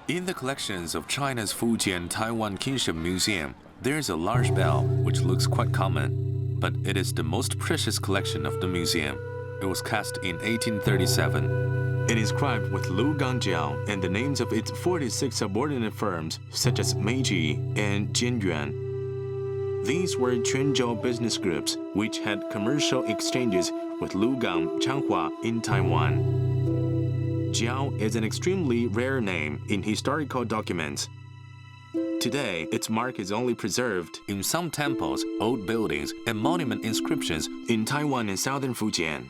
In the collections of China's Fujian Taiwan Kinship Museum, there is a large bell which looks quite common, but it is the most precious collection of the museum. It was cast in 1837. It is inscribed with Lu Gangjiao and the names of its 46 subordinate firms such as Meiji and Jianyuan. These were Quanzhou business groups which had commercial exchanges with Lugang, Changhua in Taiwan. Jiao is an extremely rare name in historical documents. Today, its mark is only preserved in some temples, old buildings, and monument inscriptions in Taiwan and southern Fujian.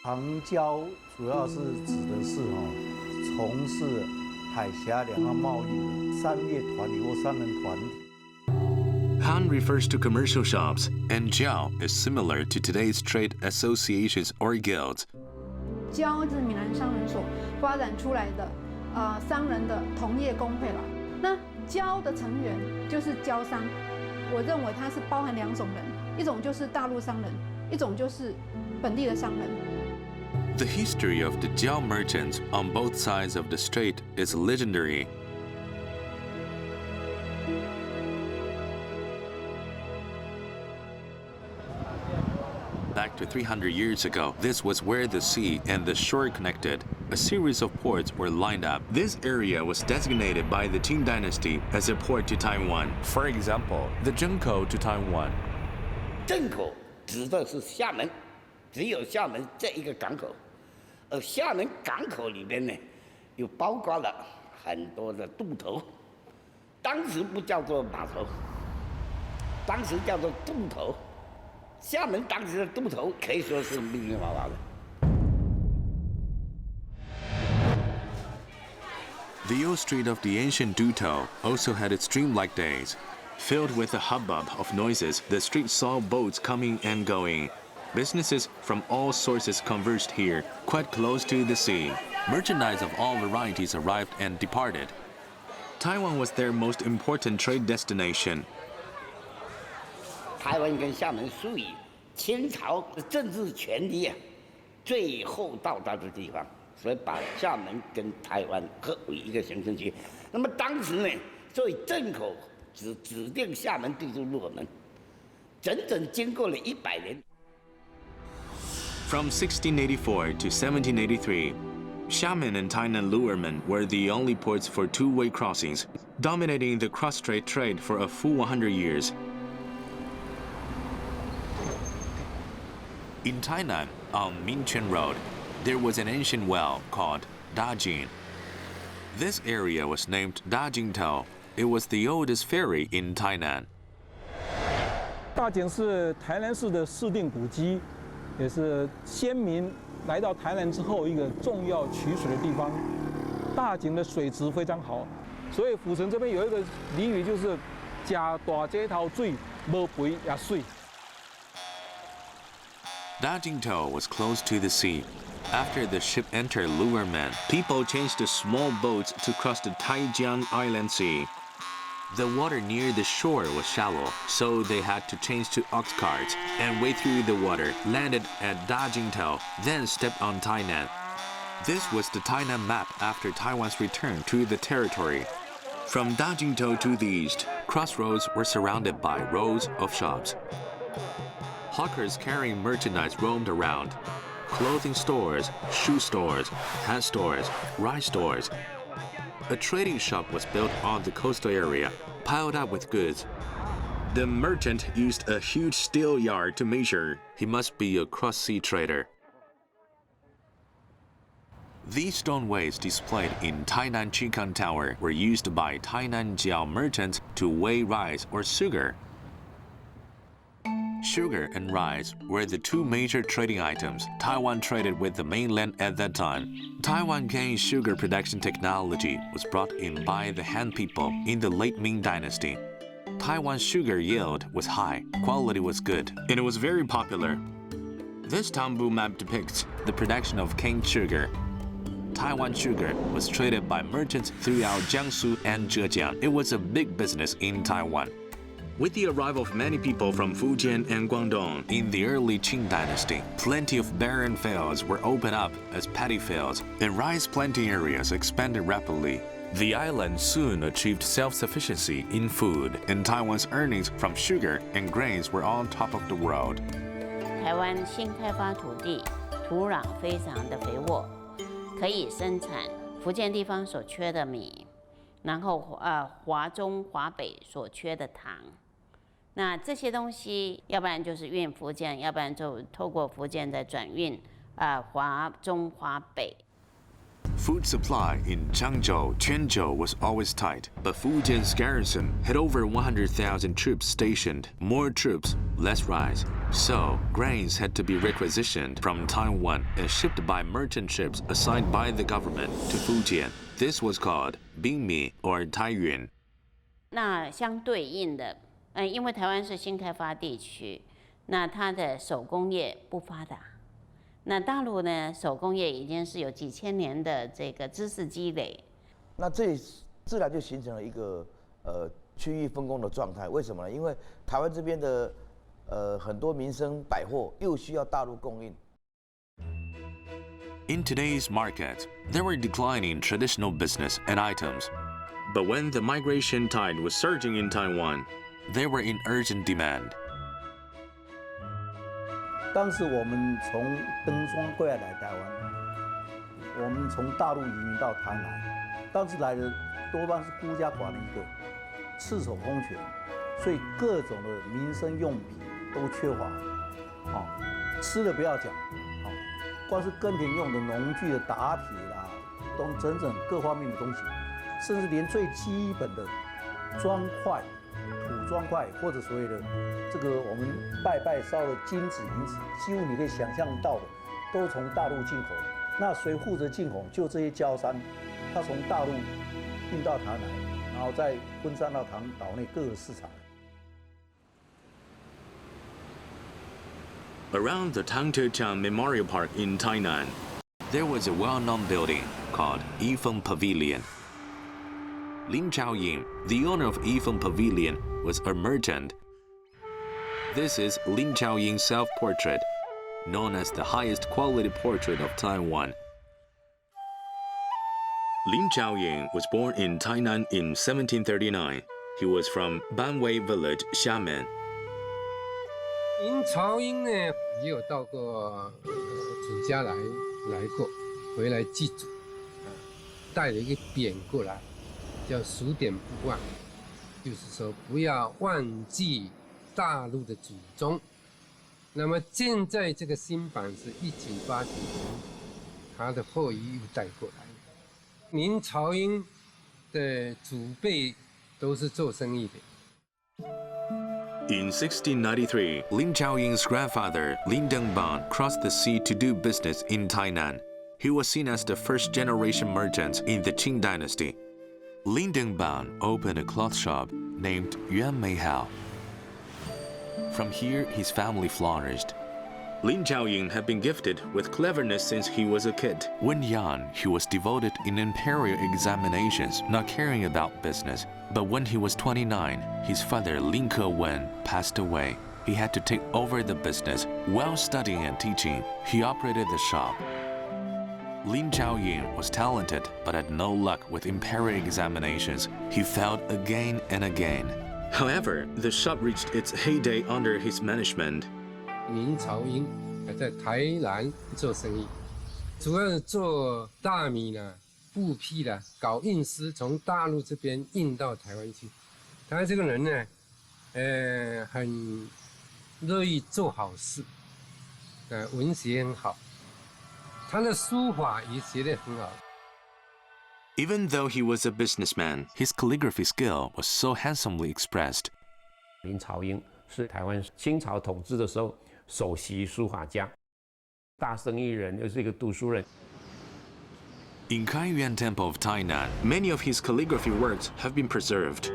长礁主要是指的是从事海峡两岸贸易的商业团体或商人团体。 Han refers to commercial shops, and Jiao is similar to today's trade associations or guilds. 礁是闽南商人所发展出来的商人的同业工会了。那礁的成员就是礁商，我认为它是包含两种人，一种就是大陆商人，一种就是本地的商人。 The history of the Jiao merchants on both sides of the strait is legendary. Back to 300 years ago, this was where the sea and the shore connected. A series of ports were lined up. This area was designated by the Qing dynasty as a port to Taiwan. For example, the Zhengkou to Taiwan. 镇口指的是厦门，只有厦门这一个港口，而厦门港口里面呢，又包括了很多的渡头，当时不叫做码头，当时叫做渡头。 厦门当时的渡头可以说是密密麻麻的。 The old street of the ancient Dutou also had its dreamlike days. Filled with a hubbub of noises, the street saw boats coming and going. Businesses from all sources converged here, quite close to the sea. Merchandise of all varieties arrived and departed. Taiwan was their most important trade destination. 台湾跟厦门属于清朝的政治权力最后到达的地方，所以把厦门跟台湾合为一个行政区。那么当时呢，所以镇口指定厦门地处入门，整整经过了100年。 From 1684 to 1783, Xiamen and Tainan Luermen were the only ports for two-way crossings, dominating the cross-strait trade for a full 100 years. In Tainan, on Minquan Road, there was an ancient well called Dajing. This area was named Dajingtou. It was the oldest ferry in Tainan. 大井是台南市的市定古迹，也是先民来到台南之后一个重要取水的地方。大井的水质非常好，所以府城这边有一个俚语，就是“假大这头水，无肥也水”。 Dajingtou was close to the sea. After the ship entered Luermen, people changed to small boats to cross the Taijiang Island Sea. The water near the shore was shallow, so they had to change to ox carts and wade through the water, landed at Dajingtou, then stepped on Tainan. This was the Tainan map after Taiwan's return to the territory. From Dajingtou to the east, crossroads were surrounded by rows of shops. Hawkers carrying merchandise roamed around. Clothing stores, shoe stores, hat stores, rice stores. A trading shop was built on the coastal area, piled up with goods. The merchant used a huge steel yard to measure. He must be a cross-sea trader. These stoneways displayed in Tainan Chikan Tower were used by Tainan Jiao merchants to weigh rice or sugar. Sugar and rice were the two major trading items Taiwan traded with the mainland at that time. Taiwan cane sugar production technology was brought in by the Han people in the late Ming Dynasty. Taiwan's sugar yield was high, quality was good, and it was very popular. This Tambu map depicts the production of cane sugar. Taiwan sugar was traded by merchants throughout Jiangsu and Zhejiang. It was a big business in Taiwan. With the arrival of many people from Fujian and Guangdong in the early Qing dynasty, plenty of barren fields were opened up as paddy fields, and rice planting areas expanded rapidly. The island soon achieved self-sufficiency in food, and Taiwan's earnings from sugar and grains were on top of the world. 台湾新开发土地土壤非常的肥沃，可以生产福建地方所缺的米，然后华中、华北所缺的糖。那这些东西，要不然就是运福建，要不然就透过福建再转运华中、华北。 Food supply in Changzhou, Quanzhou was always tight, but Fujian's garrison had over 100,000 troops stationed. More troops, less rice. So, grains had to be requisitioned from Taiwan and shipped by merchant ships assigned by the government to Fujian. This was called Bingmi or Taiyuan. 那相对应的，因为台湾是新开发地区，那它的手工业不发达。 那大陆呢，手工业已经是有几千年的这个知识积累，那这自然就形成了一个区域分工的状态。为什么呢？因为台湾这边的很多民生百货又需要大陆供应。 In today's market, there were declining traditional business and items. But when the migration tide was surging in Taiwan, they were in urgent demand. 当时我们从登双过来台湾，我们从大陆移民到台南，当时来的多半是孤家寡人一个，赤手空拳，所以各种的民生用品都缺乏。吃的不要讲，光是耕田用的农具的打铁啦，整整各方面的东西，甚至连最基本的砖块、土砖块或者所谓的这个我们拜烧的金子、银子，几乎你可以想象到的，都从大陆进口。那谁负责进口？就这些胶山，它从大陆运到台南，然后再分散到岛内各个市场。 Around the Tangtechang Memorial Park in Tainan, there was a well-known building called Yifeng Pavilion. Lin Chaoying, the owner of Yifeng Pavilion, was a merchant. This is Lin Chaoying's self-portrait, known as the highest quality portrait of Taiwan. Lin Chaoying was born in Tainan in 1739. He was from Banwei Village, Xiamen. 林朝英呢，也有到过祖家来过，回来祭祖，带了一个匾过来，叫数典不忘，就是说不要忘记大陆的祖宗。那么现在这个新版是1989年，他的后裔又带过来。林朝英的祖辈都是做生意的。 In 1693, Lin Chaoying's grandfather, Lin Dengban, crossed the sea to do business in Tainan. He was seen as the first-generation merchant in the Qing dynasty. Lin Dengban opened a cloth shop named Yuan Meihao. From here, his family flourished. Lin Chaoying had been gifted with cleverness since he was a kid. When young, he was devoted in imperial examinations, not caring about business. But when he was 29, his father Lin Ke-wen passed away. He had to take over the business. While studying and teaching, he operated the shop. Lin Chaoying was talented, but had no luck with imperial examinations. He failed again and again. However, the shop reached its heyday under his management. 林朝英还在台南做生意，主要是做大米啦、布匹啦，搞运丝，从大陆这边运到台湾去。他这个人呢，很乐意做好事，文学很好，他的书法也写得很好。 Even though he was a businessman, his calligraphy skill was so handsomely expressed. 林朝英是台湾清朝统治的时候首席书法家，大生意人，又是一个读书人。 In Kaiyuan Temple of Tainan, many of his calligraphy works have been preserved.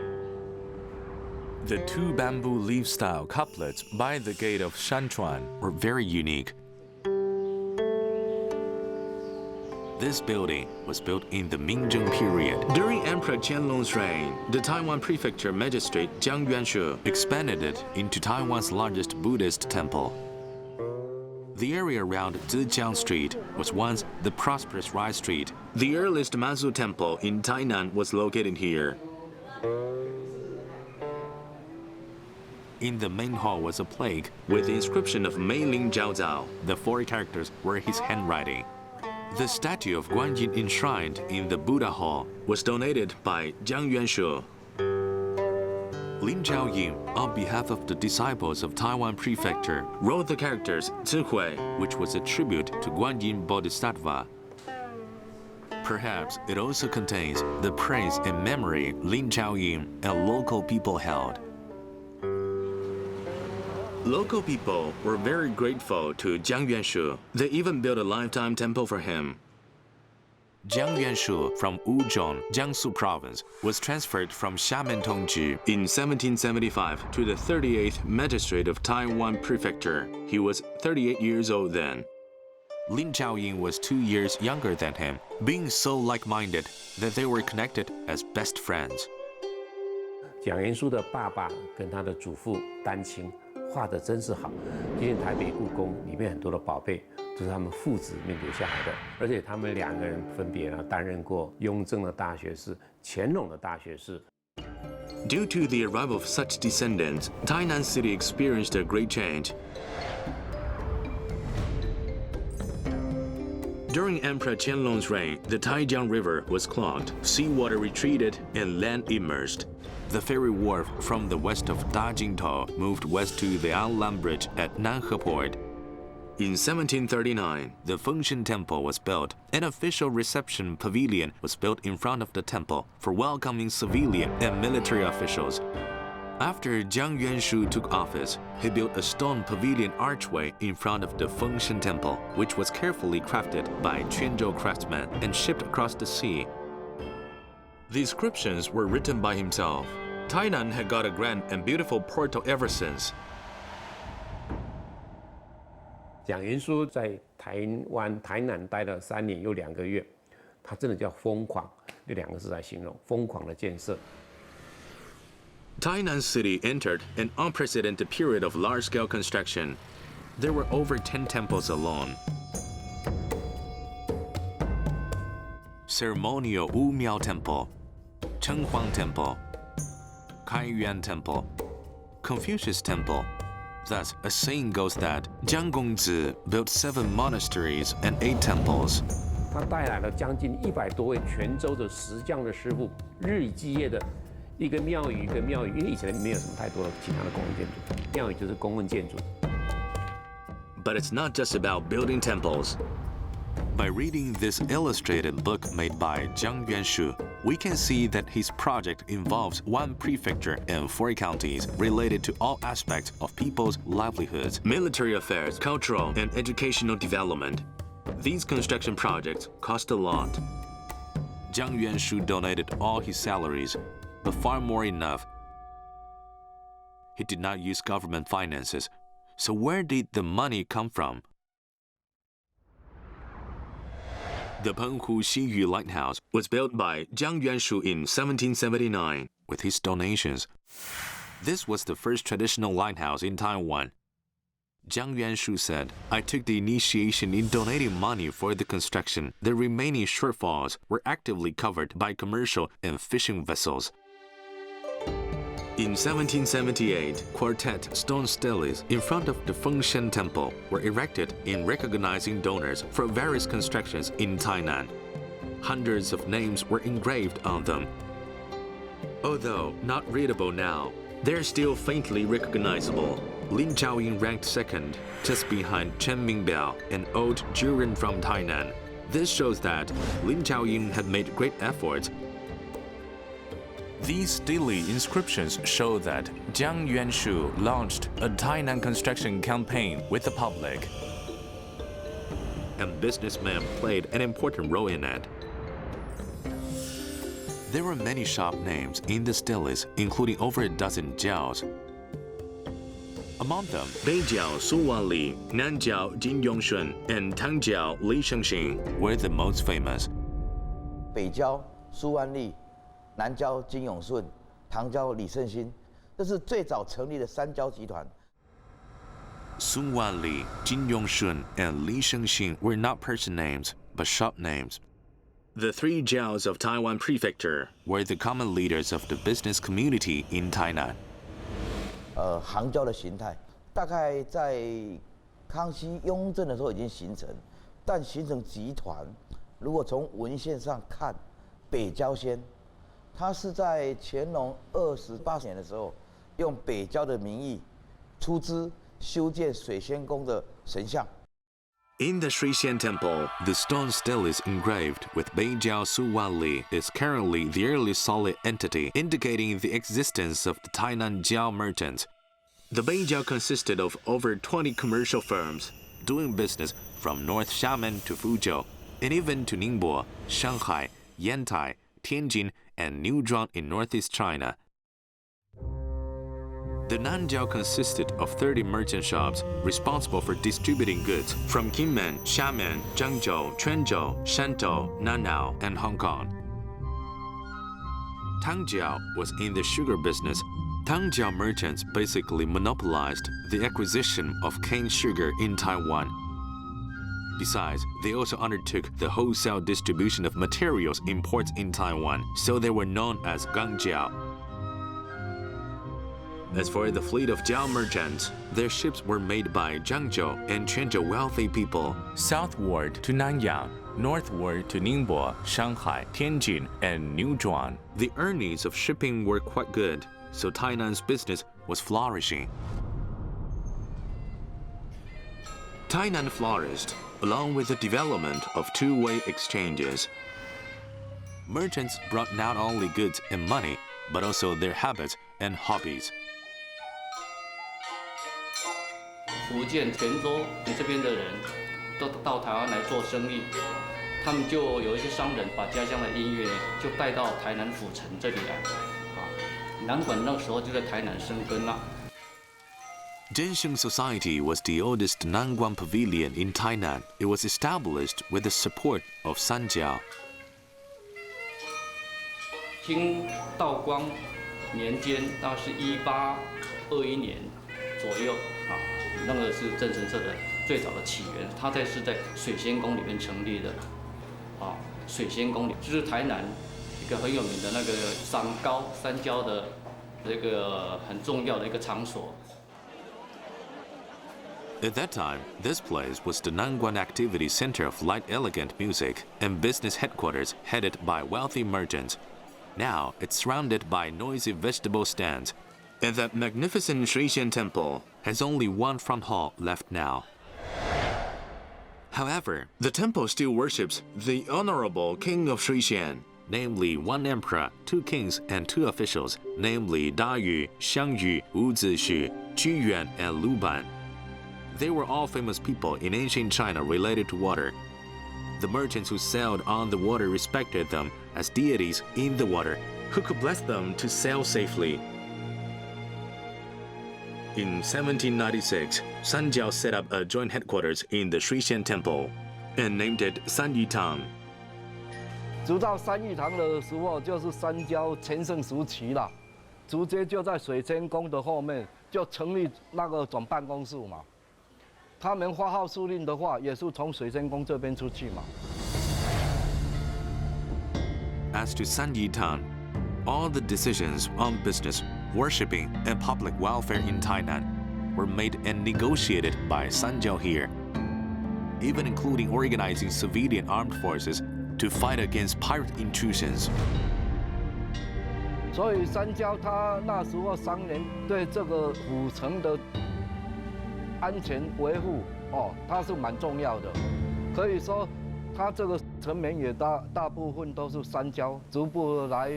The two bamboo leaf-style couplets by the gate of Shanchuan were very unique. This building was built in the Mingzheng period. During Emperor Qianlong's reign, the Taiwan Prefecture Magistrate Jiang Yuanshu expanded it into Taiwan's largest Buddhist temple. The area around Zijiang Street was once the prosperous rice street. The earliest Mansu temple in Tainan was located here. In the main hall was a plaque with the inscription of Mei Ling Jiao Zhao. The 4 characters were his handwriting. The statue of Guanyin enshrined in the Buddha Hall was donated by Jiang Yuanshu. Lin Zhaoying, on behalf of the disciples of Taiwan Prefecture, wrote the characters Zihui, which was a tribute to Guanyin Bodhisattva. Perhaps it also contains the praise and memory Lin Zhaoying and local people held. Local people were very grateful to Jiang Yuanshu. They even built a lifetime temple for him. Jiang Yuanshu from Wuzhong, Jiangsu province, was transferred from Xiamen Tongji in 1775 to the 38th magistrate of Taiwan Prefecture. He was 38 years old then. Lin Zhaoying was 2 years younger than him, being so like-minded that they were connected as best friends. 蒋元书的爸爸跟他的祖父丹青画得真是好，今天台北故宫里面很多的宝贝都是他们父子面留下来的，而且他们2个人分别担任过雍正的大学士、乾隆的大学士。Due to the arrival of such descendants, Tainan City experienced a great change. During Emperor Qianlong's reign, the Taijiang River was clogged, seawater retreated, and land immersed. The ferry wharf from the west of Dajingtou moved west to the Anlan Bridge at Nanhe Port. In 1739, the Fujian Temple was built. An official reception pavilion was built in front of the temple for welcoming civilian and military officials. After Jiang Yuanshu took office, he built a stone pavilion archway in front of the Fujian Temple, which was carefully crafted by Quanzhou craftsmen and shipped across the sea. The inscriptions were written by himself. Tainan had got a grand and beautiful portal ever since. 蒋元书在台湾台南待了3年又2个月，他真的叫疯狂，这2个字来形容疯狂的建设。 Tainan City entered an unprecedented period of large-scale construction. There were over 10 temples alone. Ceremonial Wu Miao Temple, Chenghuang Temple, Kaiyuan Temple, Confucius Temple. Thus, a saying goes that Jiang Gongzi built 7 monasteries and 8 temples. 他带来了将近100多位泉州的石匠的师傅，日以继夜的一个庙宇一个庙宇，因为以前没有什么太多的其他的公共建筑，庙宇就是公共建筑。But it's not just about building temples. By reading this illustrated book made by Jiang Yuanshu, we can see that his project involves 1 prefecture and 4 counties related to all aspects of people's livelihoods, military affairs, cultural and educational development. These construction projects cost a lot. Jiang Yuanshu donated all his salaries, but far more enough. He did not use government finances, so where did the money come from? The Penghu Xiyu Lighthouse was built by Jiang Yuanshu in 1779 with his donations. This was the first traditional lighthouse in Taiwan. Jiang Yuanshu said, "I took the initiation in donating money for the construction. The remaining shortfalls were actively covered by commercial and fishing vessels." In 1778, quartet stone steles in front of the Fengshan Temple were erected in recognizing donors for various constructions in Tainan. Hundreds of names were engraved on them. Although not readable now, they're still faintly recognizable. Lin Zhaoying ranked second, just behind Chen Mingbiao, an old Juren from Tainan. This shows that Lin Zhaoying had made great efforts. These stele inscriptions show that Jiang Yuanshu launched a Tainan construction campaign with the public, and businessmen played an important role in it. There were many shop names in the steles, including over a dozen jiaos. Among them, Beijiao Su Wanli, Nanjiao Jin Yongshun, and Tangjiao Li Shengxing were the most famous. 北郊苏万利、南郊金永顺、唐郊李胜兴，这是最早成立的3郊集团。Sun Wanli, Jin Yongshun, and Li Shengxin were not person names, but shop names. The three Jiaos of Taiwan Prefecture were the common leaders of the business community in Tainan. 行交的形态，大概在康熙、雍正的时候已经形成，但形成集团，如果从文献上看，北郊先，他是在乾隆28年的时候，用北郊的名义出资修建水仙宫的神像。 In the Fujian temple, the stone still is engraved with Beijiao Su Wanli is currently the earliest solid entity, indicating the existence of the Tainan Jiao merchants. The Beijiao consisted of over 20 commercial firms, doing business from North Xiamen to Fuzhou, and even to Ningbo, Shanghai, Yantai, Tianjin, and Newzhuang in northeast China. The Nanjiao consisted of 30 merchant shops responsible for distributing goods from Kinmen, Xiamen, Zhengzhou, Quanzhou, Shantou, Nanao, and Hong Kong. Tangjiao was in the sugar business. Tangjiao merchants basically monopolized the acquisition of cane sugar in Taiwan. Besides, they also undertook the wholesale distribution of materials imports in Taiwan, so they were known as Gangjiao. As for the fleet of Jiao merchants, their ships were made by Zhangzhou and Quanzhou wealthy people, southward to Nanyang, northward to Ningbo, Shanghai, Tianjin, and Newzhuang. The earnings of shipping were quite good, so Tainan's business was flourishing. Tainan flourished, along with the development of two-way exchanges. Merchants brought not only goods and money, but also their habits and hobbies. 福建、泉州这边的人都到台湾来做生意，他们就有一些商人把家乡的音乐就带到台南府城这里来，南管那时候就在台南生根了。Zhensheng Society was the oldest Nanguan pavilion in Tainan. It was established with the support of Sanjiao. 清道光年间，大概是1821年左右那个是正神社的最早的起源，它是在水仙宫里面成立的，水仙宫里就是台南一个很有名的那个三郊的这个很重要的一个场所。At that time, this place was the Nanguan activity center of light elegant music and business headquarters headed by wealthy merchants. Now, it's surrounded by noisy vegetable stands, and that magnificent Fujian temple has only one front hall left now. However, the temple still worships the honorable king of Fujian, namely one emperor, two kings, and two officials, namely Da Yu, Xiang Yu, Wu Zixu, Qu Yuan, and Lu Ban. They were all famous people in ancient China related to water. The merchants who sailed on the water respected them as deities in the water, who could bless them to sail safely. In 1796, Sanjiao set up a joint headquarters in the Fujian temple and named it Sanyitang. 直到三义堂的时候，就是三郊全盛时期了，直接就在水仙宫的后面就成立那个总办公室嘛。他们发号施令的话，也是从水仙宫这边出去嘛。As to Sanyitang, all the decisions on business, worshipping, and public welfare in Tainan were made and negotiated by Sanjiao here, even including organizing civilian armed forces to fight against pirate intrusions. 所以三郊他那时候商人对这个府城的安全维护它是蛮重要的，可以说它这个城门也大部分都是三郊逐步来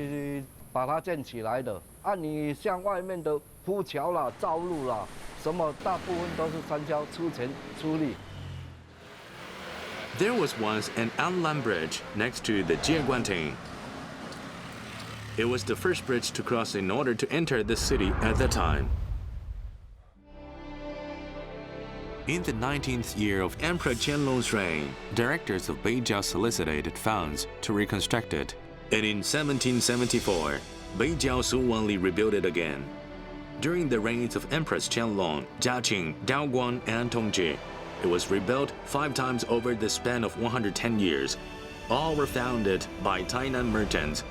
把它建起来的。你像外面的铺桥啦、造路啦，什么大部分都是三郊出钱出力。There was once an inland bridge next to the Jieguanting. It was the first bridge to cross in order to enter the city at the time. In the 19th year of Emperor Qianlong's reign, directors of Beijiao solicited funds to reconstruct it, and in 1774, Beijiao Su Wanli rebuilt it again. During the reigns of Empress Qianlong, Jiaqing, Daoguang, and Tongji, it was rebuilt 5 times over the span of 110 years. All were founded by Tainan merchants.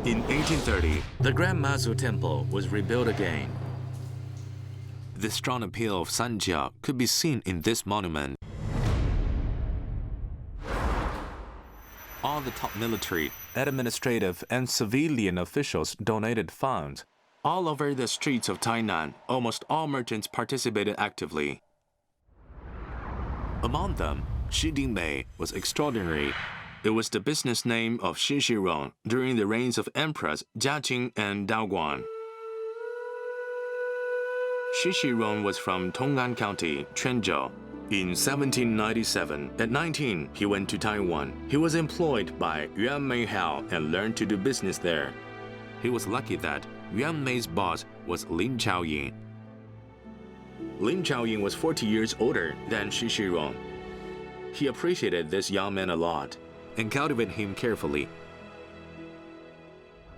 In 1830, the Grand Mazu Temple was rebuilt again. The strong appeal of Sanjia could be seen in this monument. All the top military, administrative, and civilian officials donated funds. All over the streets of Tainan, almost all merchants participated actively. Among them, Shidingmei was extraordinary. It was the business name of Shishirong during the reigns of Empress Jiaqing and Daoguang. Shishirong was from Tong'an County, Quanzhou. In 1797, at 19, he went to Taiwan. He was employed by Yuan Mei Hao and learned to do business there. He was lucky that Yuan Mei's boss was Lin Chaoying. Lin Chaoying was 40 years older than Shishirong. He appreciated this young man a lot and cultivated him carefully.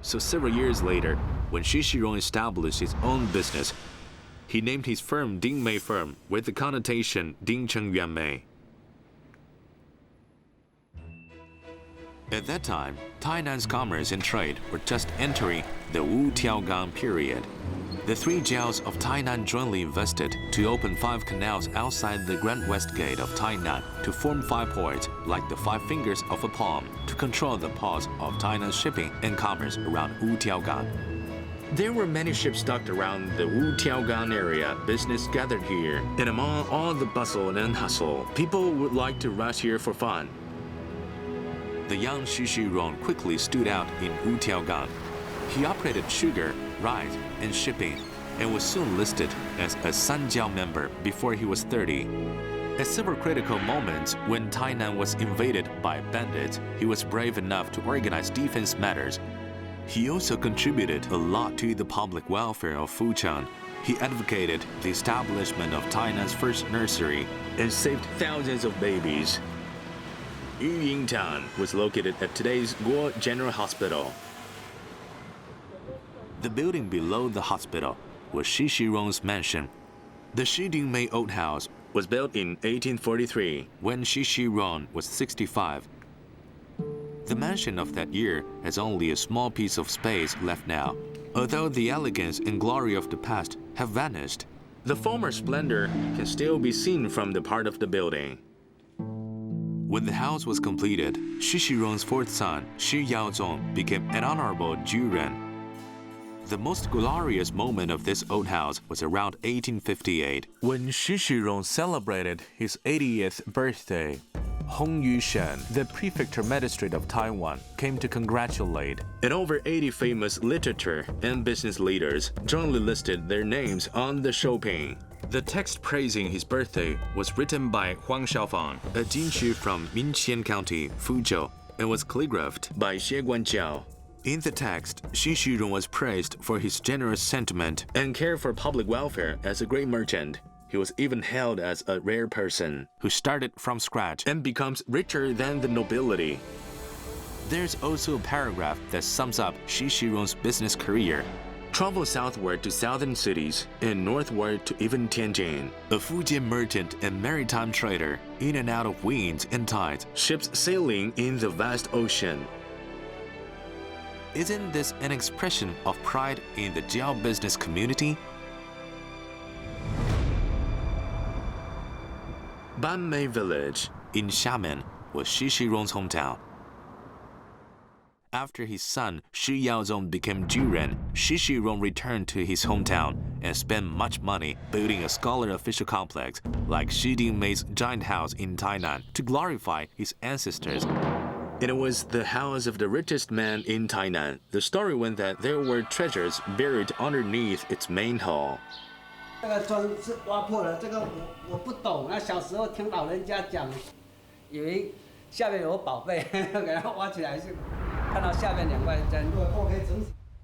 So several years later, when Shishirong established his own business, he named his firm Dingmei Firm with the connotation Dingcheng Yuanmei. At that time, Tainan's commerce and trade were just entering the Wu Tiaogang period. The 3 jiaos of Tainan jointly invested to open 5 canals outside the Grand West Gate of Tainan to form 5 ports like the 5 fingers of a palm to control the paths of Tainan's shipping and commerce around Wu Tiaogang. There were many ships docked around the Wu Tiaogang area. Business gathered here, and among all the bustle and hustle, people would like to rush here for fun. The young Shishirong quickly stood out in Wu Tiaogang. He operated sugar, rice, and shipping, and was soon listed as a Sanjiao member before he was 30. At several critical moments when Tainan was invaded by bandits, he was brave enough to organize defense matters. He also contributed a lot to the public welfare of Fujian. He advocated the establishment of Tainan's first nursery and saved thousands of babies. Yuying Town was located at today's Guo General Hospital. The building below the hospital was Shishirong's mansion. The Shidingmei Old House was built in 1843 when Shishirong was 65. The mansion of that year has only a small piece of space left now. Although the elegance and glory of the past have vanished, the former splendor can still be seen from the part of the building. When the house was completed, Shishirong's 4th son, Shi Yaozong, became an honorable juren. The most glorious moment of this old house was around 1858, when Shishirong celebrated his 80th birthday. Hong Yushen, the prefecture magistrate of Taiwan, came to congratulate, and over 80 famous literature and business leaders jointly listed their names on the shouping. The text praising his birthday was written by Huang Xiaofang, a Jinshi from Minqian County, Fuzhou, and was calligraphed by Xie Guanjiao. In the text, Shishirong was praised for his generous sentiment and care for public welfare as a great merchant. He was even hailed as a rare person who started from scratch and becomes richer than the nobility. There's also a paragraph that sums up Shishirong's business career. Travel southward to southern cities and northward to even Tianjin. A Fujian merchant and maritime trader, in and out of winds and tides, ships sailing in the vast ocean. Isn't this an expression of pride in the Jiao business community? Banmei village in Xiamen was Shishirong's hometown. After his son Shi Yaozong became juren, Shishirong returned to his hometown and spent much money building a scholar official complex like Shidingmei's giant house in Tainan to glorify his ancestors. And it was the house of the richest man in Tainan. The story went that there were treasures buried underneath its main hall. 这个砖是挖破了，这个我不懂。那小时候听老人家讲，以为下面有宝贝，给它挖起来是看到下面2块针。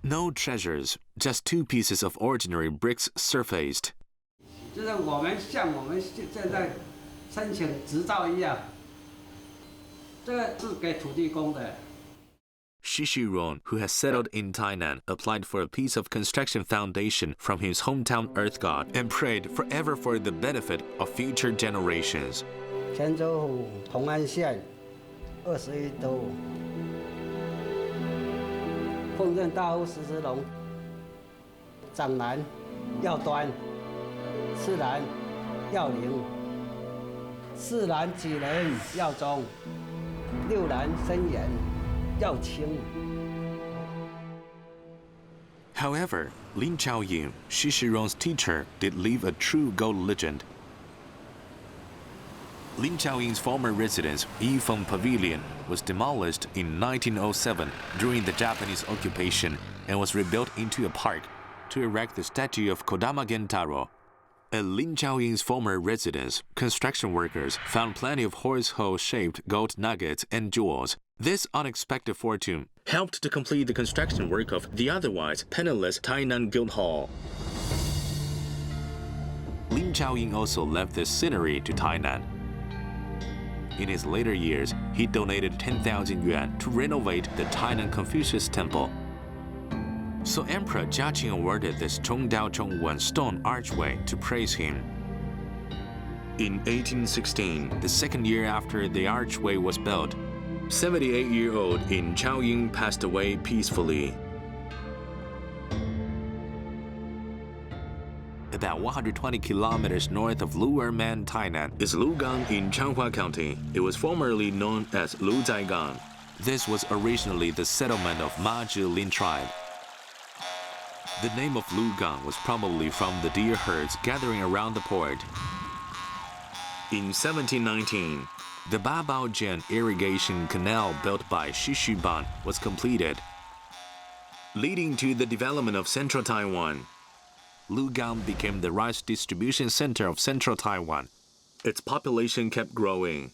No treasures, just 2 pieces of ordinary bricks surfaced. 就是我们像我们现在申请执照一样，这个是给土地公的。 Shishiron, who has settled in Tainan, applied for a piece of construction foundation from his hometown earth god and prayed forever for the benefit of future generations. 泉州府同安县21都，奉任大夫石之龙，长男耀端，次男耀灵，四男举人耀宗，六男申言。 However, Lin Chaoying, Shishiron's teacher, did leave a true gold legend. Lin Chaoying's former residence, Yifeng Pavilion, was demolished in 1907 during the Japanese occupation and was rebuilt into a park to erect the statue of Kodama Gentaro. At Lin Chaoying's former residence, construction workers found plenty of horse-hoe-shaped gold nuggets and jewels. This unexpected fortune helped to complete the construction work of the otherwise penniless Tainan Guildhall. Lin Chaoying also left this scenery to Tainan. In his later years, he donated 10,000 yuan to renovate the Tainan Confucius Temple. So Emperor Jiaqing awarded this Chongdao Chongwen stone archway to praise him. In 1816, the second year after the archway was built, 78-year-old Lin Chaoying passed away peacefully. About 120 kilometers north of Luerman, Tainan, is Lugang in Changhua County. It was formerly known as Luzaigang. This was originally the settlement of Mazhi Lin tribe. The name of Lugang was probably from the deer herds gathering around the port. In 1719, the Babaojian irrigation canal built by Shishiban was completed, leading to the development of central Taiwan. Lugang became the rice distribution center of central Taiwan. Its population kept growing.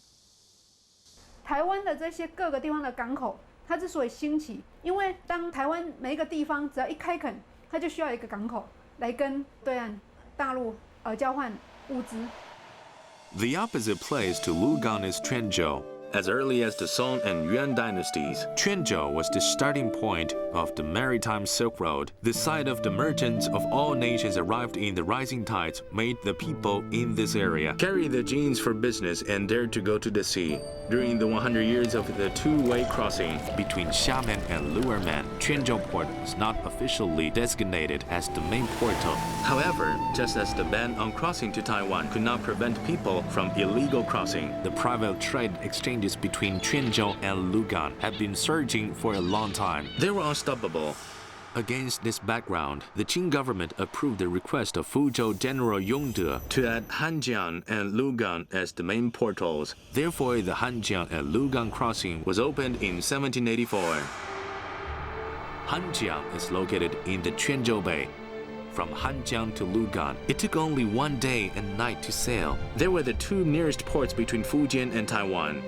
台湾的这些各个地方的港口，它之所以兴起，因为当台湾每一个地方只要一开垦，它就需要一个港口来跟对岸大陆交换物资。 The opposite place to Lugang is Quanzhou. As early as the Song and Yuan dynasties, Quanzhou was the starting point of the maritime Silk Road. The sight of the merchants of all nations arrived in the rising tides made the people in this area carry their genes for business and dare to go to the sea. During the 100 years of the two-way crossing between Xiamen and Luerman, Quanzhou port was not officially designated as the main portal. However, just as the ban on crossing to Taiwan could not prevent people from illegal crossing, the private trade exchanges between Quanzhou and Lugang had been surging for a long time. They were unstoppable. Against this background, the Qing government approved the request of Fuzhou General Yongde to add Hanjiang and Lugang as the main portals. Therefore, the Hanjiang and Lugang crossing was opened in 1784. Hanjiang is located in the Quanzhou Bay. From Hanjiang to Lugang, it took only 1 day and night to sail. They were the two nearest ports between Fujian and Taiwan.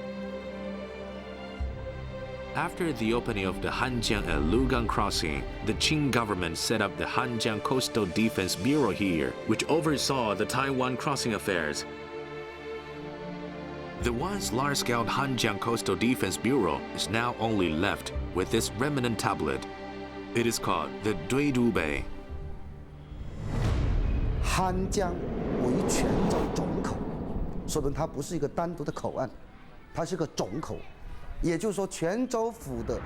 After the opening of the Hanjiang and Lugang crossing, the Qing government set up the Hanjiang Coastal Defense Bureau here, which oversaw the Taiwan crossing affairs. The once large-scale Hanjiang Coastal Defense Bureau is now only left with this remnant tablet. It is called the Duidu Bay. 汉江为泉州总口，说明它不是一个单独的口岸，它是个总口。 也就是说，泉州府的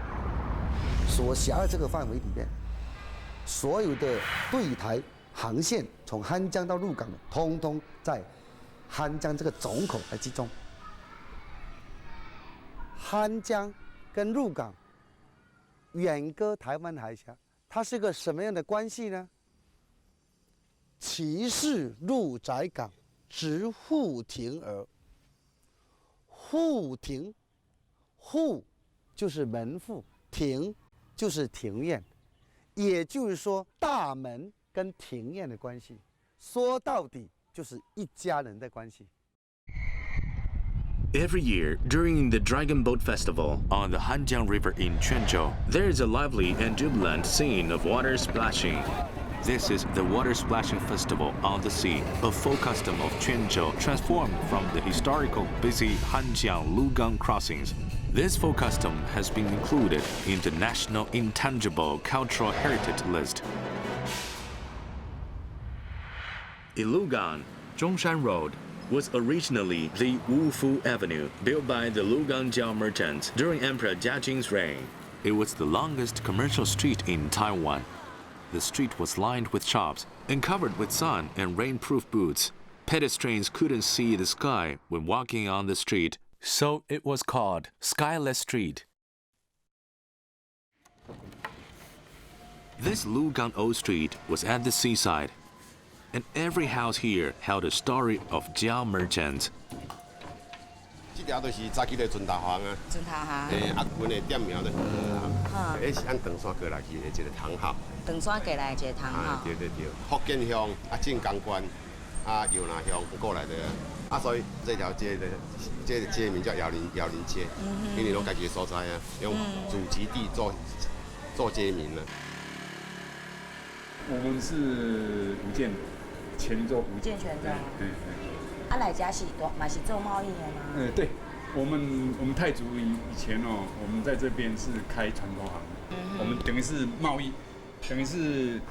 所辖的这个范围里面，所有的对台航线从汉江到鹿港的，通通在汉江这个总口来集中。汉江跟鹿港远隔台湾海峡，它是个什么样的关系呢？其是入宅港，直户庭而。户庭。 户就是门户，庭就是庭院，也就是说大门跟庭院的关系，说到底就是一家人的关系。 Every year, during the Dragon Boat Festival on the Hanjiang River in Quanzhou, there is a lively and jubilant scene of water splashing. This is the Water Splashing Festival on the Sea, a folk custom of Quanzhou transformed from the historical busy Hanjiang-Lugang crossings. This folk custom has been included in the National Intangible Cultural Heritage List. In Lugang, Zhongshan Road was originally the Wufu Avenue, built by the Lugang-Jiao merchants during Emperor Jiajing's reign. It was the longest commercial street in Taiwan. The street was lined with shops and covered with sun and rain-proof boots. Pedestrians couldn't see the sky when walking on the street, so it was called Skyless Street. This Lugang Old Street was at the seaside, and every house here held a story of Jiao merchants. 这条就是早期的船头行啊，船头行，阿阮的店名的，迄是按长山过来去的一个堂号。长山过来一个堂号。对对对，福建乡啊，晋江关啊，摇南乡过来的啊，所以这条街的这个街名叫姚林街，因为拢家己的所在啊，用祖籍地做街名了。我们是福建泉州。福建泉州。啊，来家是嘛是做贸易的吗？对，我们泰族以前哦，我们在这边是开船头行，我们等于是贸易，等于是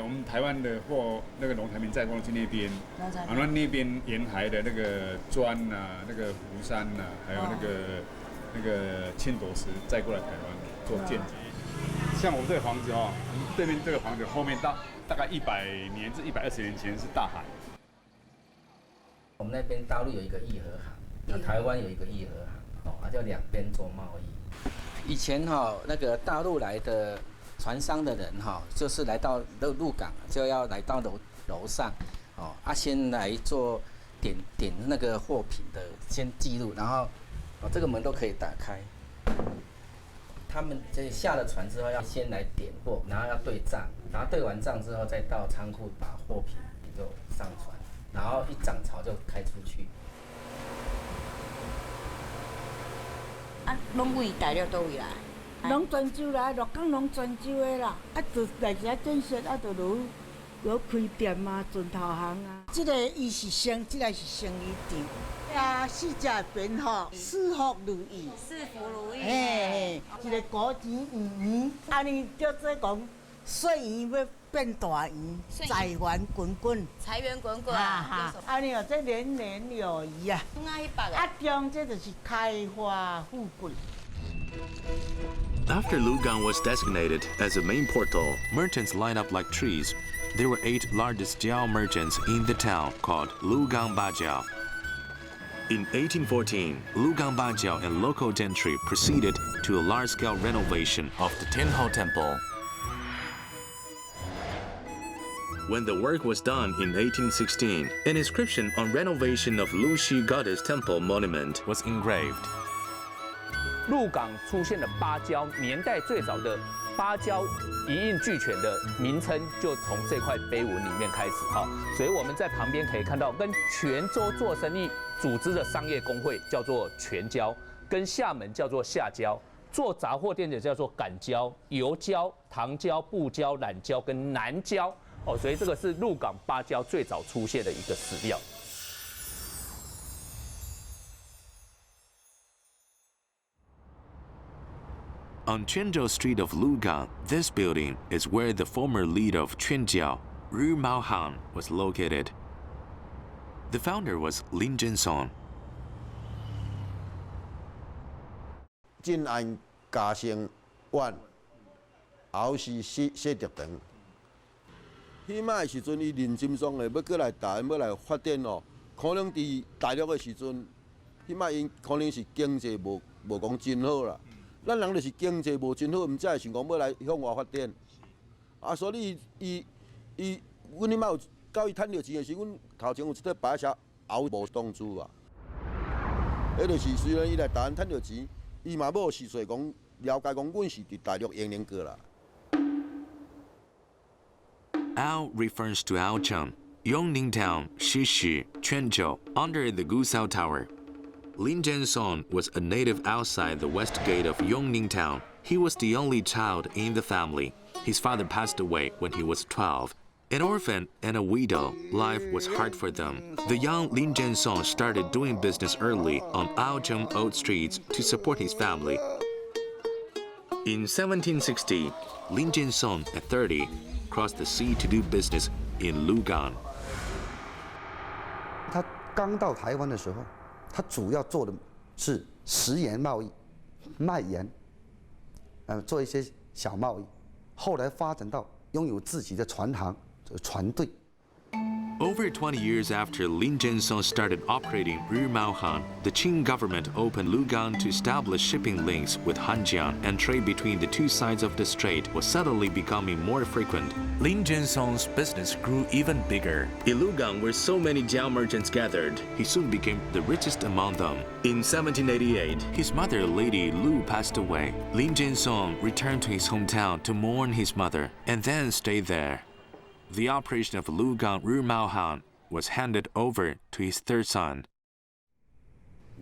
我们台湾的货那个龙潭明载过去那边，然后那边沿海的那个砖啊，那个湖山啊，还有那个青斗石载过来台湾做建筑。像我们这个房子哦，我们对面这个房子后面大概100年至120年前是大海。我们那边大陆有一个义和行，台湾有一个义和行，叫两边做贸易。以前那个大陆来的船商的人就是来到鹿港就要来到楼上，先来做点那个货品的先记录，然后这个门都可以打开。他们下了船之后要先来点货，然后要对账，然后对完账之后再到仓库把货品就上船。然后一涨潮就开出去。啊，拢位大陆倒位来？拢泉州来，鹿港拢泉州的啦。啊，就来遮建设，啊，就落开店啊，船头行啊。这个伊是这个是生意场。啊，四只边四福如意。四福如意。嘿，一个古钱圆，安尼叫做讲细圆要变大圆，财源滚滚。财源滚滚。安尼哦，这年年有余啊。啊，中这就是开花富贵。After Lugang was designated as a main portal, merchants lined up like trees. There were 8 largest Jiao merchants in the town called Lugang Bajiao. In 1814, Lugang Bajiao and local gentry proceeded to a large-scale renovation of the Tianhao Temple. When the work was done in 1816, an inscription on renovation of Luxi Goddess Temple monument was engraved. 鹿港出现了芭蕉，年代最早的芭蕉一应俱全的名称就从这块碑文里面开始哈，所以我们在旁边可以看到，跟泉州做生意组织的商业工会叫做泉交，跟厦门叫做厦交，做杂货店的叫做港交、油交、糖交、布交、榄交跟南交哦，所以这个是鹿港芭蕉最早出现的一个史料。On Quanzhou Street of Lugang, this building is where the former leader of Quanzhou, Ru Maohan, was located. The founder was Lin Jinsong. 晋安嘉兴湾，后是谢德堂。迄摆时阵，伊林金松的要过来台湾，要来发展哦。可能伫大陆的时阵，迄摆因可能是经济无讲真好啦。咱人就是经济无真好，毋才会想讲要来向外发展。啊，所以伊，阮迄摆有到伊趁着钱的时，阮头前有一块白写后无当主啊。迄就是虽然伊来台湾趁着钱，伊嘛无实说讲了解讲阮是伫大陆营过啦。Ao refers to Aocheng, Yongning Town, Shishi, Quanzhou, under the Gusao Tower. Lin Jinsong was a native outside the west gate of Yongning Town. He was the only child in the family. His father passed away when he was 12. An orphan and a widow, life was hard for them. The young Lin Jinsong started doing business early on Aozheng old streets to support his family. In 1760, Lin Jinsong, at 30, crossed the sea to do business in Lugang. 他刚到台湾的时候，他主要做的是食盐贸易，卖盐，做一些小贸易。后来发展到拥有自己的船行、船队。 Over 20 years after Lin Jinsong started operating Rumaohan, the Qing government opened Lugang to establish shipping links with Hanjiang, and trade between the two sides of the strait was suddenly becoming more frequent. Lin Jinsong's business grew even bigger. In Lugang, where so many Jiao merchants gathered, he soon became the richest among them. In 1788, his mother, Lady Lu, passed away. Lin Jinsong returned to his hometown to mourn his mother, and then stayed there. The operation of Lugang Rumaohan was handed over to his third son.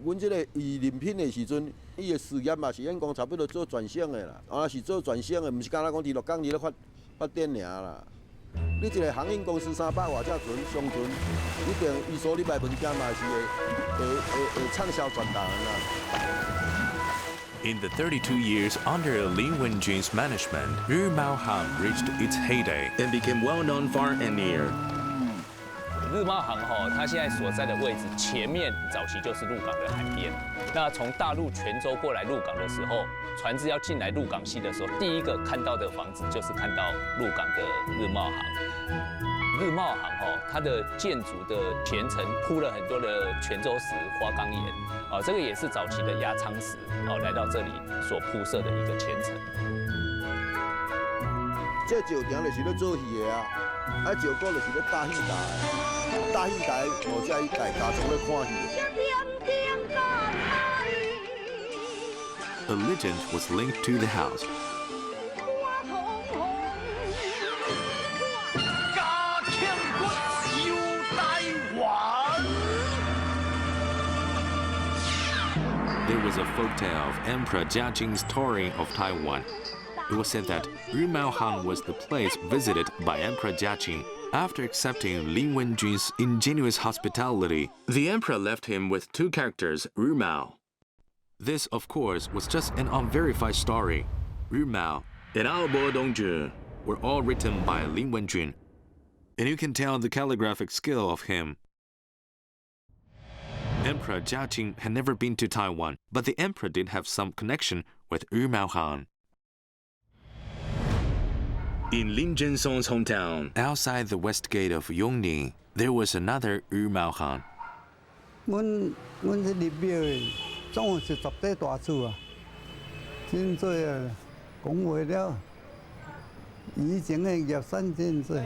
阮这个伊临品的时阵，伊的事业嘛是演讲差不多做转型的啦，是做转型的，唔是干那讲伫鹿港伫咧发展尔啦。你一个航运公司300外只船上船，一定伊所礼拜物件嘛是会畅销全台啦。 In the 32 years under Lin Wenjun's management, Rumaohan reached its heyday and became well known far and near. 日贸行它现在所在的位置前面早期就是鹿港的海边。那从大陆泉州过来鹿港的时候，船只要进来鹿港溪的时候，第一个看到的房子就是看到鹿港的日贸行。日贸行它的建筑的前层铺了很多的泉州石、花岗岩，这个也是早期的压舱石来到这里所铺设的一个前层。这石墙就是咧做戏的啊，石鼓就是咧搭戏台，搭戏台无只伊大家族咧看戏。A legend was linked to the house. There was a folktale of Emperor Jiaqing's touring of Taiwan. It was said that Rumaohan was the place visited by Emperor Jiaqing. After accepting Lin Wenjun's ingenuous hospitality, the emperor left him with 2 characters, Rumao. This, of course, was just an unverified story. Rumao and Aobo Dongjun were all written by Lin Wenjun, and you can tell the calligraphic skill of him. Emperor Jiaqing had never been to Taiwan, but the emperor did have some connection with Rumaohan. In Lin Jinsong's hometown, outside the west gate of Yongning, there was another Rumaohan. 阮这入庙的，总是10块大厝啊，真多啊，讲话了，以前的业产真多。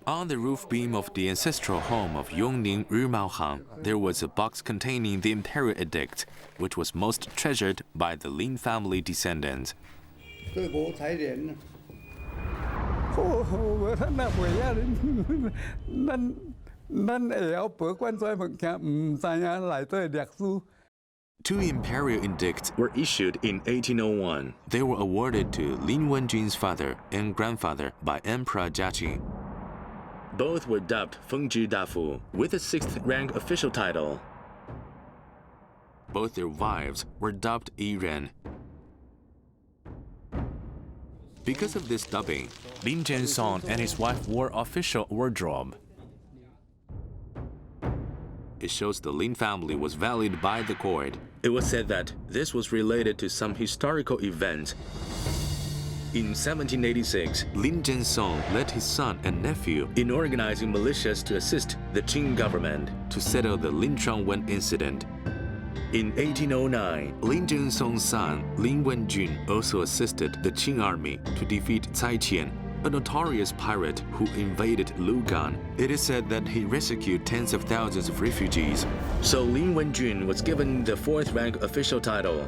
On the roof beam of the ancestral home of Yongning Rumaohan, there was a box containing the imperial edict, which was most treasured by the Lin family descendants. 最无才人啊！我咱那袂晓咱会晓保管这物件，唔知影内底历史。 2 imperial edicts were issued in 1801. They were awarded to Lin Wenjun's father and grandfather by Emperor Jiaqing. Both were dubbed Fengzhi Dafu, with a 6th rank official title. Both their wives were dubbed Yiren. Because of this dubbing, Lin Jinsong and his wife wore official wardrobe. It shows the Lin family was valued by the court. It was said that this was related to some historical events. In 1786, Lin Jinsong led his son and nephew in organizing militias to assist the Qing government to settle the Lin Changwen incident. In 1809, Lin Jinsong's son, Lin Wenjun, also assisted the Qing army to defeat Cai Qian, a notorious pirate who invaded Lugang. It is said that he rescued tens of thousands of refugees. So Lin Wenjun was given the 4th rank official title.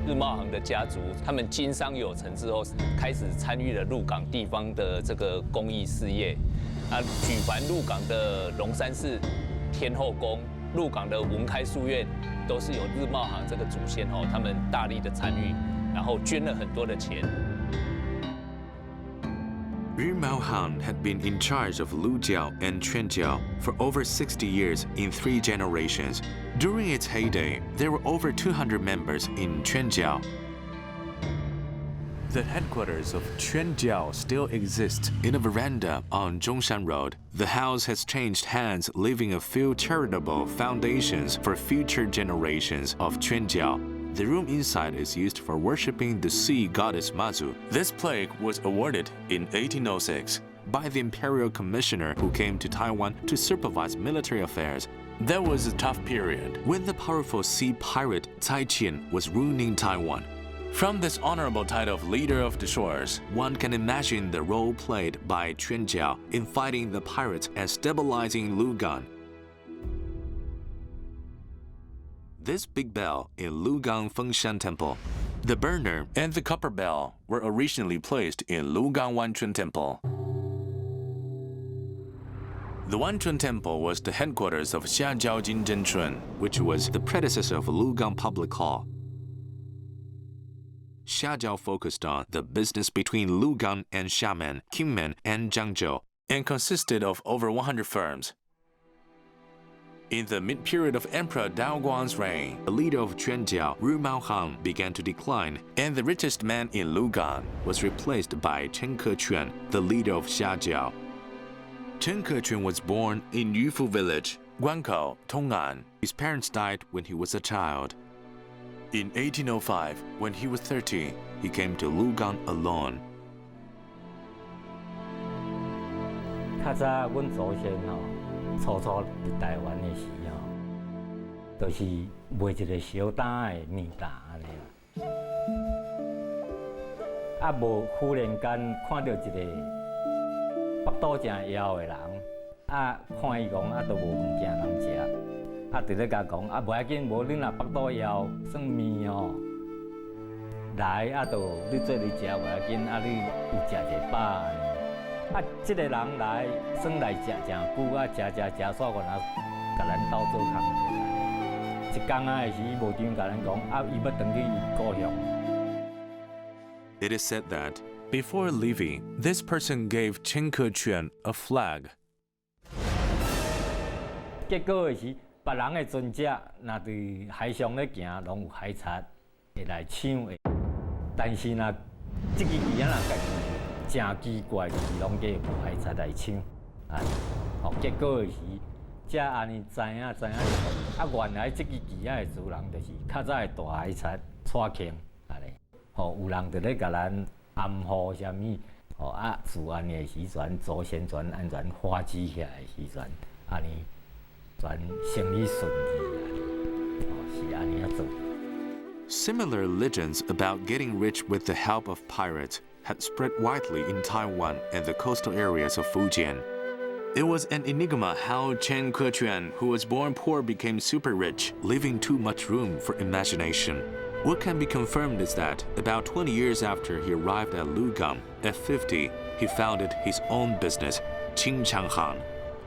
日茂行的家族，他们经商有成之后，开始参与了鹿港地方的这个公益事业。举凡鹿港的龙山寺、天后宫、鹿港的文开书院，都是由日茂行这个祖先他们大力的参与，然后捐了很多的钱。Yu Maohan had been in charge of Lujiao and Quanjiao for over 60 years in 3 generations. During its heyday, there were over 200 members in Quanjiao. The headquarters of Quanjiao still exists in a veranda on Zhongshan Road. The house has changed hands, leaving a few charitable foundations for future generations of Quanjiao. The room inside is used for worshipping the sea goddess Mazu. This plaque was awarded in 1806 by the imperial commissioner who came to Taiwan to supervise military affairs. There was a tough period when the powerful sea pirate Cai Qian was ruling Taiwan. From this honorable title of leader of the shores, one can imagine the role played by Quanjiao in fighting the pirates and stabilizing Lugang. This big bell in Lugang Fengshan Temple, the burner and the copper bell were originally placed in Lugang Wanchun Temple. The Wanchun Temple was the headquarters of Xiajiao Jinzhenchun, which was the predecessor of Lugang Public Hall. Xiajiao focused on the business between Lugang and Xiamen, Kinmen, and Jiangzhou, and consisted of over 100 firms. In the mid-period of Emperor Daoguang's reign, the leader of Quanjiao, Yu Maohan, began to decline, and the richest man in Lugang was replaced by Chen Kequan, the leader of Xiajiao. Chen Kequan was born in Yufu village, Guankou, Tong'an. His parents died when he was a child. In 1805, when he was 30, he came to Lugang alone. 初伫台湾的时候，就是卖一个小担的面担安尼啦。啊，无忽然间看到一个腹肚真枵的人，啊，看伊讲啊，都无物件通食，啊，直咧甲讲啊，无要紧，无你若腹肚枵，算面哦，来啊，都你做你食无要紧，啊，你有食一饱安尼。 啊，这个人来，算来食真久啊，食煞个啊，甲咱斗做工课。一天啊的时，无张甲咱讲啊，伊要回去伊故乡。It is said that before leaving, this person gave Chen Kequan a flag. 结果的是，别人的船只若伫海上咧行，拢有海贼会来抢的。但是若这支旗啊，若家己 真奇怪，就是拢计有海贼来抢，啊，哦，结果是，才安尼知影，啊，原来这支旗仔的主人就是较早的大海贼蔡庆，安尼，哦，有人伫咧甲咱暗号啥物，哦，啊，自安尼的时阵，祖先全安全发起起来的时阵，安尼全生意顺利安尼，哦，是安尼啊做。Similar legends about getting rich with the help of pirates had spread widely in Taiwan and the coastal areas of Fujian. It was an enigma how Chen Kequan, who was born poor, became super rich, leaving too much room for imagination. What can be confirmed is that about 20 years after he arrived at Lugang, at 50, he founded his own business, Qingchanghan.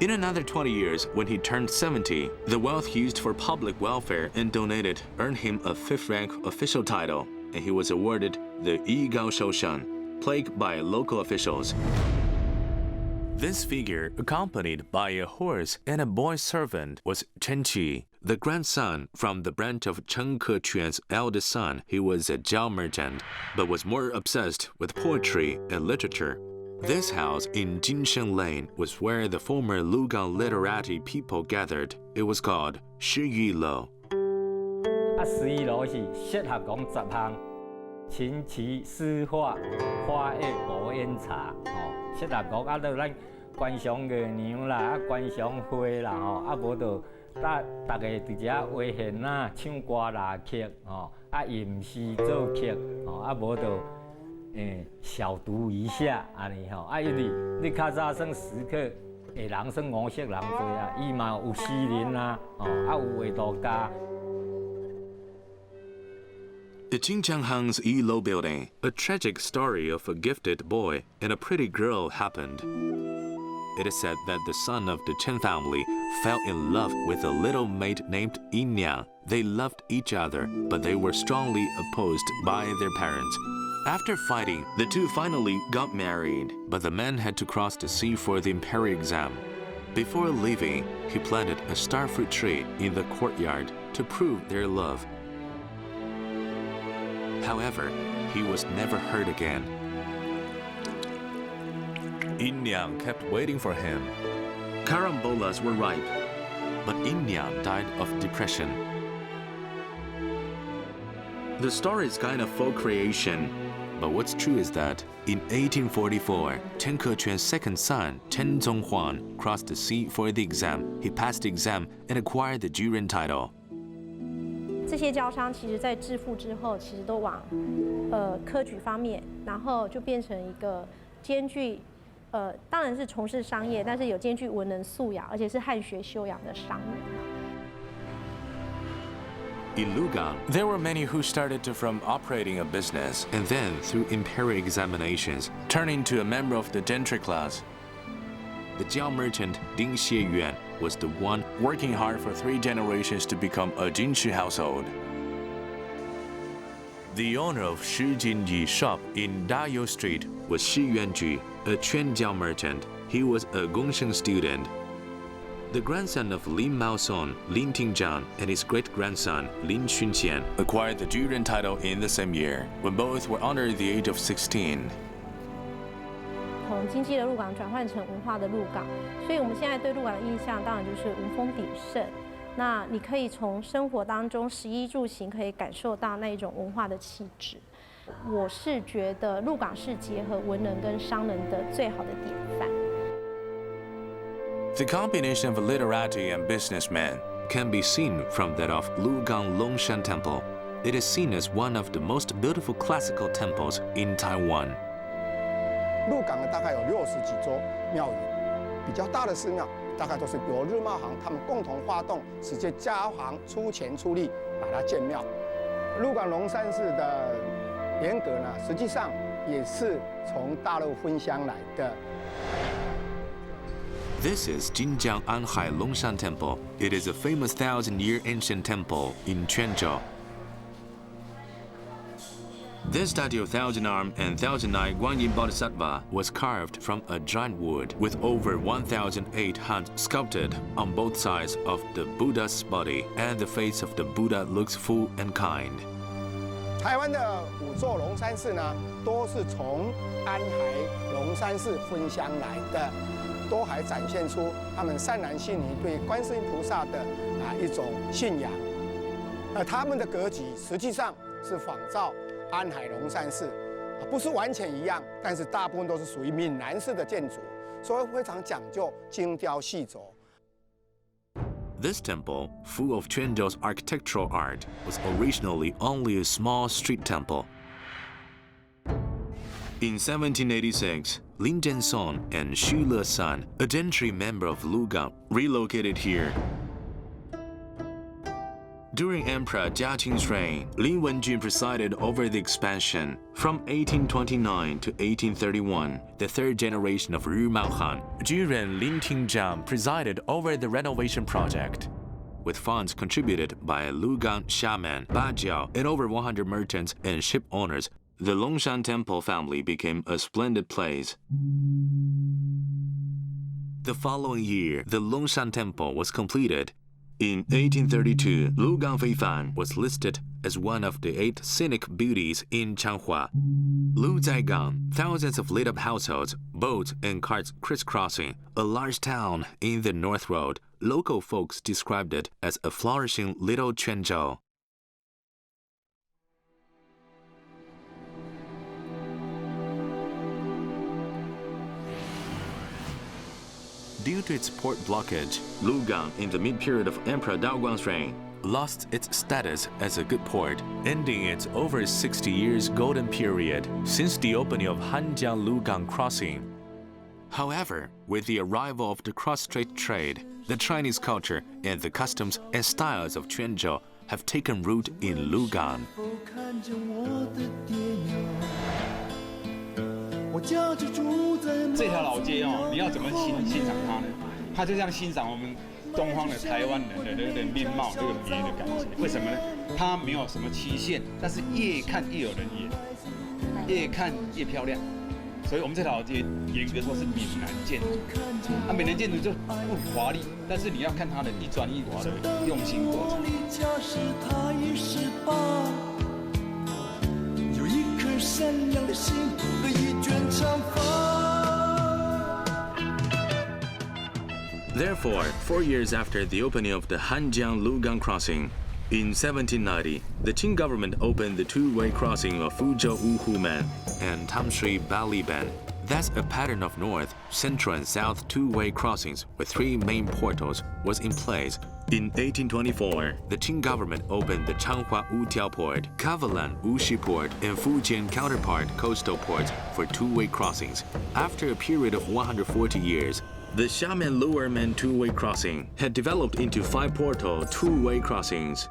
In another 20 years, when he turned 70, the wealth he used for public welfare and donated earned him a 5th rank official title, and he was awarded the Yigao Shoushan, plagued by local officials. This figure, accompanied by a horse and a boy servant, was Chen Qi, the grandson from the branch of Chen Kequan's eldest son. He was a Jiao merchant, but was more obsessed with poetry and literature. This house in Jinsheng Lane was where the former Lugang literati people gathered. It was called Shi Lo. 11楼是适合讲10项。 琴棋书画、花艺、无烟茶，吼，适合讲啊，到咱观赏月娘啦，啊，观赏花啦，吼，啊，无就大家伫遮画线啊，唱歌拉曲，吼，啊，吟诗作曲，吼，啊，无就小读一下，安尼吼，啊，因为你较早算时刻，人算五色人多啊，伊嘛有诗人啊，吼，啊，有画图家。 At Qingchanghan's Yilo building, a tragic story of a gifted boy and a pretty girl happened. It is said that the son of the Chen family fell in love with a little maid named Yinyang. They loved each other, but they were strongly opposed by their parents. After fighting, the two finally got married, but the man had to cross the sea for the imperial exam. Before leaving, he planted a starfruit tree in the courtyard to prove their love. However, he was never heard again. Yin Liang kept waiting for him. Carambolas were ripe, but Yin Liang died of depression. The story is kind of folk creation, but what's true is that in 1844, Chen Kequan's second son, Chen Zonghuan, crossed the sea for the exam. He passed the exam and acquired the Juren title. 这些教商其实在致富之后，其实都往科举方面，然后就变成一个兼具当然是从事商业，但是有兼具文人素养，而且是汉学修养的商人。 In Lugang, there were many who started from operating a business and then, through imperial examinations, turned into a member of the gentry class. The Jiao merchant Ding Xieyuan was the one working hard for 3 generations to become a Jinshi household. The owner of Shi Jinyi's shop in Dayou Street was Shi Yuanji, a Quan Jiao merchant. He was a Gongsheng student. The grandson of Lin Maosong, Lin Tingzhang, and his great-grandson, Lin Xunqian, acquired the Juren title in the same year, when both were under the age of 16. 从经济的鹿港转换成文化的鹿港，所以我们现在对鹿港的印象当然就是文风鼎盛。那你可以从生活当中食衣住行可以感受到那一种文化的气质。我是觉得鹿港是结合文人跟商人的最好的典范。 The combination of literati and businessmen can be seen from that of Lugang Longshan Temple. It is seen as one of the most beautiful classical temples in Taiwan. 鹿港呢，大概有60几座庙宇，比较大的寺庙大概都是由日茂行他们共同发动，直接家行出钱出力把它建庙。鹿港龙山寺的严格呢，实际上也是从大陆分乡来的。 This is Jinjiang Anhai Longshan Temple. It is a famous 1,000-year ancient temple in Quanzhou. This statue of Thousand-Arm and Thousand-Eye Guanyin Bodhisattva was carved from a giant wood with over 1,008 hands sculpted on both sides of the Buddha's body, and the face of the Buddha looks full and kind. 台湾的5座龙山寺呢，都是从安海龙山寺分乡来的。 都还展现出他们善男信女对观世音菩萨的一种信仰，而他们的格局实际上是仿照安海龙山寺，不是完全一样，但是大部分都是属于闽南式的建筑，所以非常讲究精雕细琢。 This temple, full of Quanzhou's architectural art, was originally only a small street temple. In 1786, Lin Zhensong and Xu Le-san, a gentry member of Lugang, relocated here. During Emperor Jiaqing's reign, Lin Wenjun presided over the expansion. From 1829 to 1831, the third generation of Rümao Han, Juren Lin Tingzhang, presided over the renovation project. With funds contributed by Lugang shaman, Bajiao, and over 100 merchants and ship owners, the Longshan Temple family became a splendid place. The following year, the Longshan Temple was completed. In 1832, Lugang Feifan was listed as one of the 8 scenic beauties in Changhua. Lu Zaigang, thousands of lit-up households, boats and carts crisscrossing, a large town in the North Road. Local folks described it as a flourishing little Quanzhou. Due to its port blockage, Lugang, in the mid-period of Emperor Daoguang's reign, lost its status as a good port, ending its over 60 years golden period since the opening of Hanjiang-Lugang crossing. However, with the arrival of the cross-strait trade, the Chinese culture and the customs and styles of Quanzhou have taken root in Lugang. 这条老街哦，你要怎么欣赏它呢？它就像欣赏我们东方的台湾人的那个面貌、这个美的感觉。为什么呢？它没有什么期限，但是越看越有人演。越看越漂亮。所以我们这条街严格说是闽南建筑，闽南建筑就不华丽，但是你要看它的一砖一瓦的用心过程。有一颗善良的心和一卷长发。 Therefore, 4 years after the opening of the Hanjiang-Lugang crossing, in 1790, the Qing government opened the two-way crossing of Fuzhou-Wuhumen and Tamshui-Baliban. Thus, a pattern of north, central, and south two-way crossings with 3 main portals was in place. In 1824, the Qing government opened the Changhua Wutiao Port, Kavalan Wuxi Port, and Fujian counterpart coastal ports for two-way crossings. After a period of 140 years, the Xiamen-Luermen two-way crossing had developed into 5 portal two-way crossings.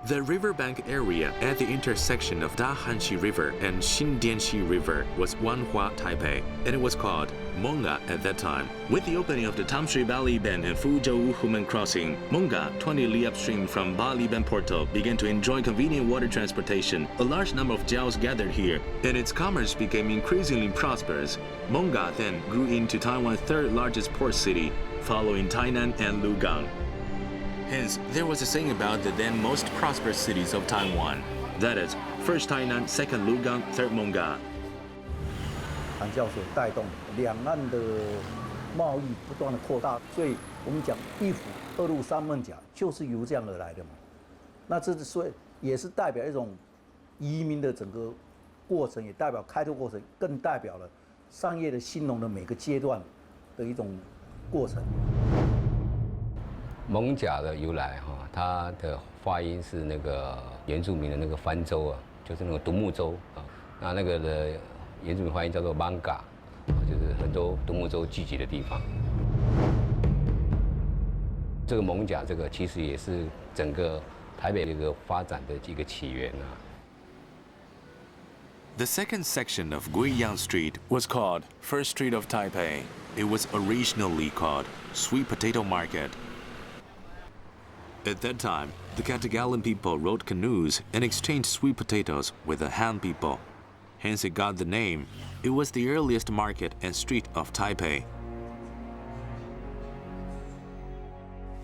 The riverbank area at the intersection of Dahanxi River and Xindianxi River was Wanhua Taipei, and it was called Monga at that time. With the opening of the Tamshui Baliban and Fuzhou-Wuhumen crossing, Monga, 20 li upstream from Baliban Portal, began to enjoy convenient water transportation. A large number of jiaos gathered here, and its commerce became increasingly prosperous. Monga then grew into Taiwan's 3rd largest port city, following Tainan and Lugang. Hence, there was a saying about the then most prosperous cities of Taiwan. That is, first Tainan, second Lugang, third Monga. 韩教所带动两岸的贸易不断的扩大，所以我们讲一府二路三艋甲就是由这样而来的嘛。那这是所以也是代表一种移民的整个过程，也代表开拓过程，更代表了商业的兴隆的每个阶段的一种过程。 艋甲的由来哈，它的发音是那个原住民的那个番州啊，就是那个独木舟啊，那个的原住民发音叫做 manga， 就是很多独木舟聚集的地方。这个艋甲这个其实也是整个台北这个发展的一个起源啊。 The second section of Guiyang Street was called First Street of Taipei. It was originally called Sweet Potato Market. At that time, the Katagalan people rowed canoes and exchanged sweet potatoes with the Han people. Hence it got the name. It was the earliest market and street of Taipei.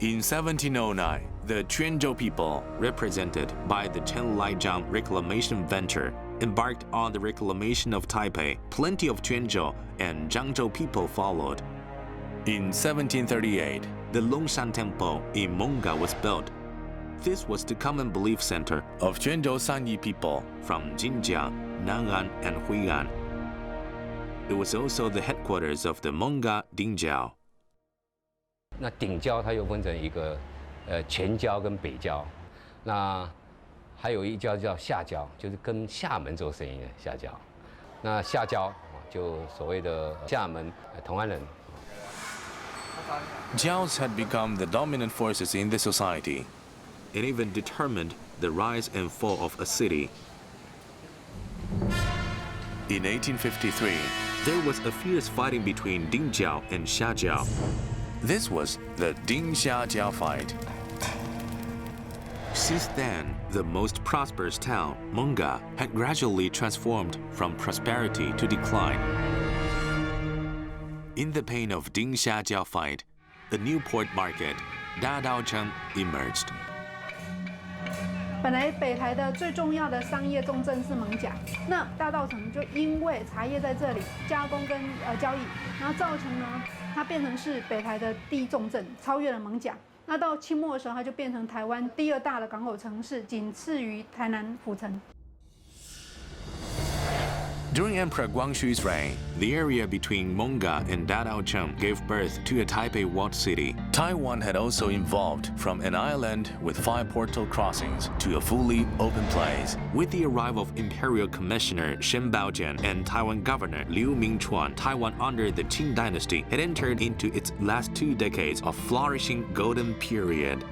In 1709, the Quanzhou people, represented by the Chen Laijiang reclamation venture, embarked on the reclamation of Taipei. Plenty of Quanzhou and Zhangzhou people followed. In 1738, the Longshan Temple in Monga was built. This was the common belief center of Quanzhou Sanyi people from Jinjiang, Nan'an, and Hui'an. It was also the headquarters of the Monga Dingjiao. 那顶郊它又分成一个前郊跟北郊，那还有一郊叫下郊，就是跟厦门做生意的下郊。那下郊就所谓的厦门同安人。 Jiaos had become the dominant forces in the society, and even determined the rise and fall of a city. In 1853, there was a fierce fighting between Dingjiao and Xiajiao. This was the Ding-Xiajiao fight. Since then, the most prosperous town, Monga, had gradually transformed from prosperity to decline. In the pain of Ding-Xiajiao fight, a new port market, Dadaocheng, emerged. 本来北台的最重要的商业重镇是艋舺，那大稻埕就因为茶叶在这里加工跟交易，然后造成呢，它变成是北台的第一重镇，超越了艋舺。那到清末的时候，它就变成台湾第2大的港口城市，仅次于台南府城。 During Emperor Guangxu's reign, the area between Monga and Dadaocheng gave birth to a Taipei walled city. Taiwan had also evolved from an island with 5 portal crossings to a fully open place. With the arrival of Imperial Commissioner Shen Baojian and Taiwan Governor Liu Mingchuan, Taiwan under the Qing dynasty had entered into its last 2 decades of flourishing golden period.